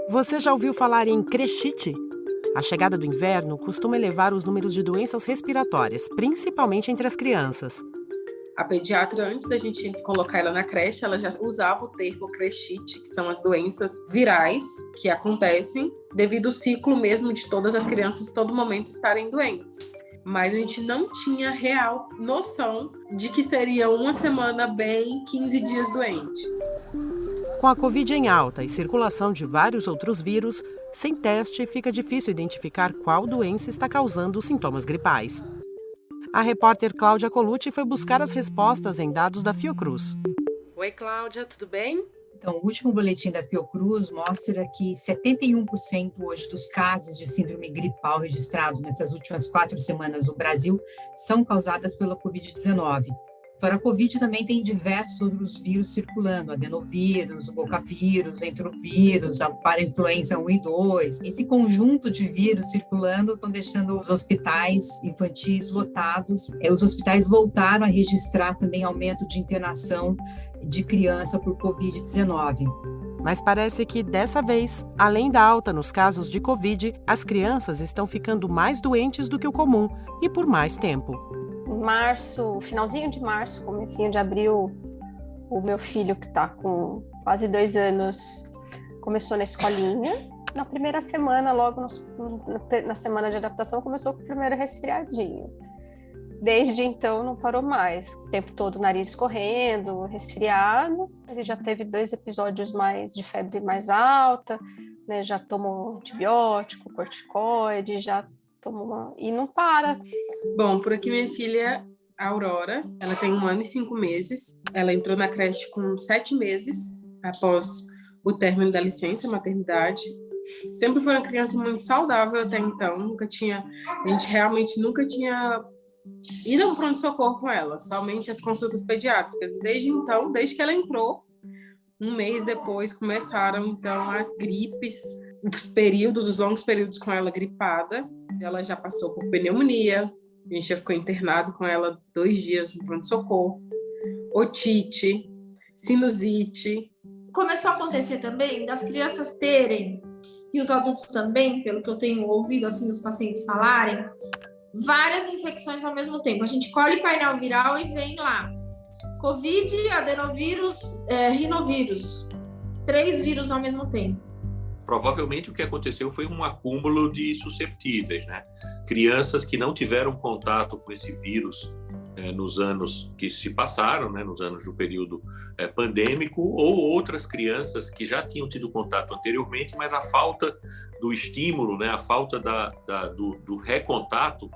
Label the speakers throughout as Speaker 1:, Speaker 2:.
Speaker 1: Você já ouviu falar em crechite? A chegada do inverno costuma elevar os números de doenças respiratórias, principalmente entre as crianças.
Speaker 2: A pediatra, antes da gente colocar ela na creche, ela já usava o termo crechite, que são as doenças virais que acontecem devido ao ciclo mesmo de todas as crianças, todo momento estarem doentes. Mas a gente não tinha real noção de que seria uma semana bem, 15 dias doente.
Speaker 1: Com a Covid em alta e circulação de vários outros vírus, sem teste fica difícil identificar qual doença está causando os sintomas gripais. A repórter Cláudia Colucci foi buscar as respostas em dados da Fiocruz. Oi, Cláudia, tudo bem?
Speaker 3: Então, o último boletim da Fiocruz mostra que 71% hoje dos casos de síndrome gripal registrados nessas últimas 4 semanas no Brasil são causadas pela Covid-19. Fora a Covid, também tem diversos outros vírus circulando, adenovírus, o bocavírus, entrovírus, a parainfluenza 1 e 2. Esse conjunto de vírus circulando estão deixando os hospitais infantis lotados. Os hospitais voltaram a registrar também aumento de internação de criança por Covid-19.
Speaker 1: Mas parece que, dessa vez, além da alta nos casos de Covid, as crianças estão ficando mais doentes do que o comum e por mais tempo.
Speaker 4: Em março, finalzinho de março, comecinho de abril, o meu filho, que está com quase 2 anos, começou na escolinha. Na primeira semana, logo na semana de adaptação, começou com o primeiro resfriadinho. Desde então, não parou mais. O tempo todo, o nariz escorrendo, resfriado. Ele já teve 2 episódios de febre mais alta, né? Já tomou antibiótico, corticoide, já tomou e não para.
Speaker 2: Bom, por aqui minha filha, a Aurora, ela tem 1 ano e 5 meses. Ela entrou na creche com 7 meses, após o término da licença maternidade. Sempre foi uma criança muito saudável até então. A gente realmente nunca tinha ido ao pronto-socorro com ela, somente as consultas pediátricas. Desde então, desde que ela entrou, 1 mês depois, começaram então as gripes, os longos períodos com ela gripada. Ela já passou por pneumonia, a gente já ficou internado com ela 2 dias no pronto-socorro, otite, sinusite.
Speaker 5: Começou a acontecer também das crianças terem, e os adultos também, pelo que eu tenho ouvido assim os pacientes falarem, várias infecções ao mesmo tempo. A gente colhe painel viral e vem lá Covid, adenovírus, rinovírus, 3 vírus ao mesmo tempo.
Speaker 6: Provavelmente o que aconteceu foi um acúmulo de susceptíveis, né? Crianças que não tiveram contato com esse vírus nos anos que se passaram, né? Nos anos do período pandêmico, ou outras crianças que já tinham tido contato anteriormente, mas a falta do estímulo, né? A falta do recontato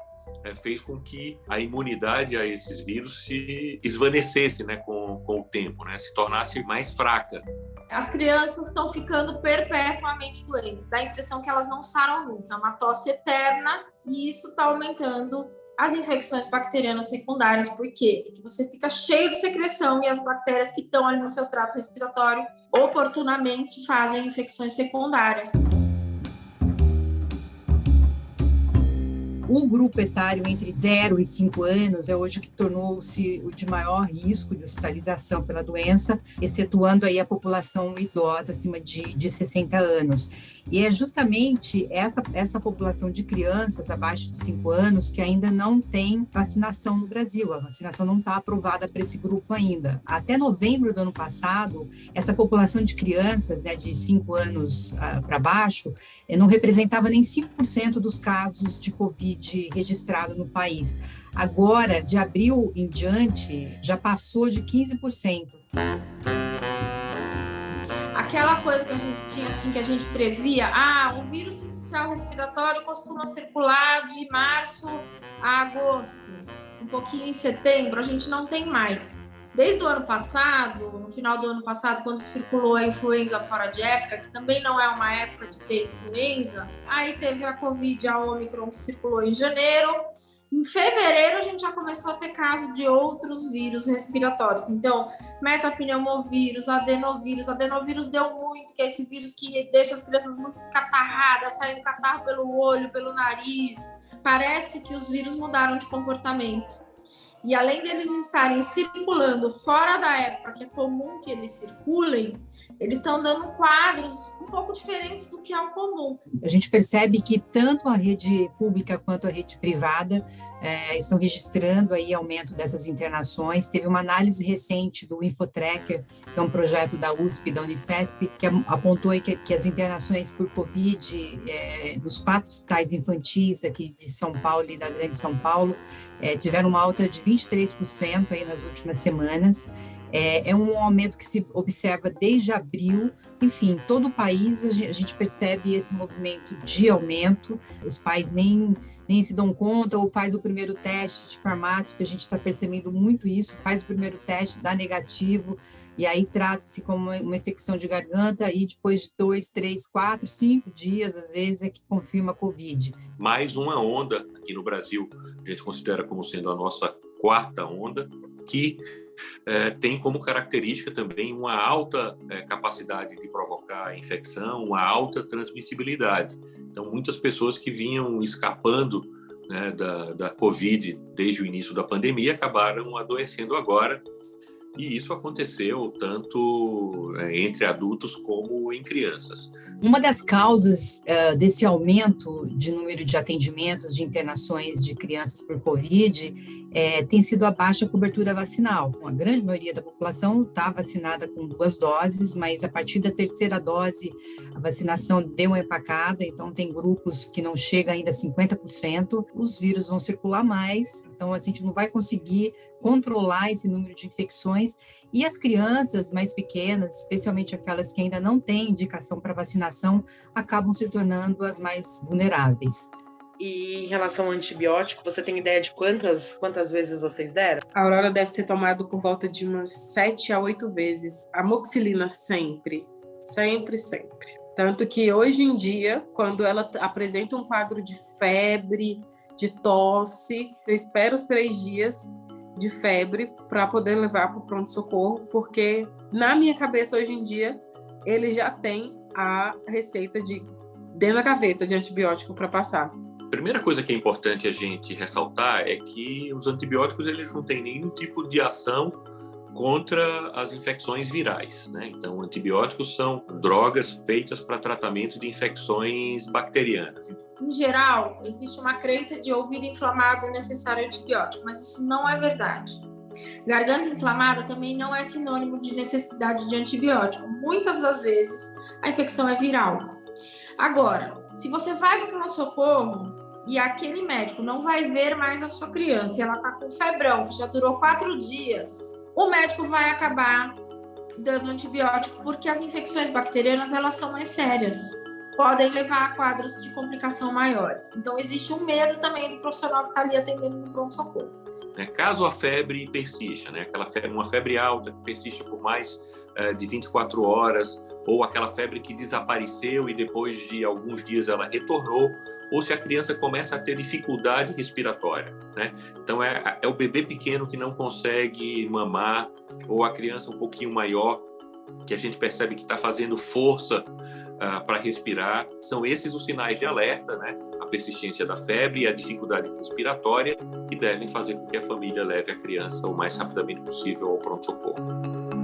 Speaker 6: fez com que a imunidade a esses vírus se esvanecesse, né? Com o tempo, né? Se tornasse mais fraca.
Speaker 5: As crianças estão ficando perpetuamente doentes, dá a impressão que elas não saram nunca, é uma tosse eterna, e isso está aumentando as infecções bacterianas secundárias. Por quê? Porque você fica cheio de secreção e as bactérias que estão ali no seu trato respiratório oportunamente fazem infecções secundárias.
Speaker 3: O grupo etário entre 0 e 5 anos é hoje o que tornou-se o de maior risco de hospitalização pela doença, excetuando aí a população idosa acima de 60 anos. E é justamente essa população de crianças abaixo de 5 anos que ainda não tem vacinação no Brasil. A vacinação não está aprovada para esse grupo ainda. Até novembro do ano passado, essa população de crianças, né, de 5 anos para baixo não representava nem 5% dos casos de Covid registrado no país. Agora, de abril em diante, já passou de 15%.
Speaker 5: Aquela coisa que a gente tinha, assim, que a gente previa, o vírus sincicial respiratório costuma circular de março a agosto, um pouquinho em setembro, a gente não tem mais. Desde o ano passado, no final do ano passado, quando circulou a influenza fora de época, que também não é uma época de ter influenza, aí teve a Covid, a Omicron, que circulou em janeiro. Em fevereiro, a gente já começou a ter caso de outros vírus respiratórios. Então, metapneumovírus, adenovírus. Adenovírus deu muito, que é esse vírus que deixa as crianças muito catarradas, saindo catarro pelo olho, pelo nariz. Parece que os vírus mudaram de comportamento. E além deles estarem circulando fora da época que é comum que eles circulem, eles estão dando quadros um pouco diferentes do que é o comum.
Speaker 3: A gente percebe que tanto a rede pública quanto a rede privada estão registrando aí aumento dessas internações. Teve uma análise recente do Infotracker, que é um projeto da USP, da Unifesp, que apontou aí que as internações por Covid nos 4 hospitais infantis aqui de São Paulo e da Grande São Paulo tiveram uma alta de 23% aí nas últimas semanas. É um aumento que se observa desde abril. Enfim, todo o país a gente percebe esse movimento de aumento. Os pais nem se dão conta ou faz o primeiro teste de farmácia, porque a gente está percebendo muito isso, faz o primeiro teste, dá negativo, e aí trata-se como uma infecção de garganta, e depois de 2, 3, 4, 5 dias, às vezes, é que confirma Covid.
Speaker 6: Mais uma onda aqui no Brasil, a gente considera como sendo a nossa 4ª onda, que tem como característica também uma alta capacidade de provocar infecção, uma alta transmissibilidade. Então, muitas pessoas que vinham escapando, né, da Covid desde o início da pandemia acabaram adoecendo agora, e isso aconteceu tanto entre adultos como em crianças.
Speaker 3: Uma das causas desse aumento de número de atendimentos, de internações de crianças por Covid, tem sido a baixa cobertura vacinal. A grande maioria da população está vacinada com 2 doses, mas a partir da 3ª dose, a vacinação deu uma empacada, então tem grupos que não chegam ainda a 50%, os vírus vão circular mais, então a gente não vai conseguir controlar esse número de infecções, e as crianças mais pequenas, especialmente aquelas que ainda não têm indicação para vacinação, acabam se tornando as mais vulneráveis.
Speaker 1: E em relação ao antibiótico, você tem ideia de quantas vezes vocês deram?
Speaker 2: A Aurora deve ter tomado por volta de umas 7 a 8 vezes. Amoxicilina sempre. Tanto que hoje em dia, quando ela apresenta um quadro de febre, de tosse, eu espero os 3 dias de febre para poder levar para o pronto-socorro, porque na minha cabeça hoje em dia, ele já tem a receita dentro da gaveta de antibiótico para passar.
Speaker 6: A primeira coisa que é importante a gente ressaltar é que os antibióticos eles não têm nenhum tipo de ação contra as infecções virais, né? Então, antibióticos são drogas feitas para tratamento de infecções bacterianas.
Speaker 5: Em geral, existe uma crença de ouvido inflamado necessário antibiótico, mas isso não é verdade. Garganta inflamada também não é sinônimo de necessidade de antibiótico. Muitas das vezes, a infecção é viral. Agora, se você vai para o pronto-socorro e aquele médico não vai ver mais a sua criança e ela está com febrão, que já durou 4 dias, o médico vai acabar dando antibiótico, porque as infecções bacterianas elas são mais sérias, podem levar a quadros de complicação maiores. Então, existe um medo também do profissional que está ali atendendo no pronto-socorro.
Speaker 6: Caso a febre persista, né? Uma febre alta que persiste por mais de 24 horas, ou aquela febre que desapareceu e depois de alguns dias ela retornou, ou se a criança começa a ter dificuldade respiratória, né? Então, é o bebê pequeno que não consegue mamar, ou a criança um pouquinho maior, que a gente percebe que está fazendo força para respirar. São esses os sinais de alerta, né? A persistência da febre e a dificuldade respiratória, que devem fazer com que a família leve a criança o mais rapidamente possível ao pronto-socorro.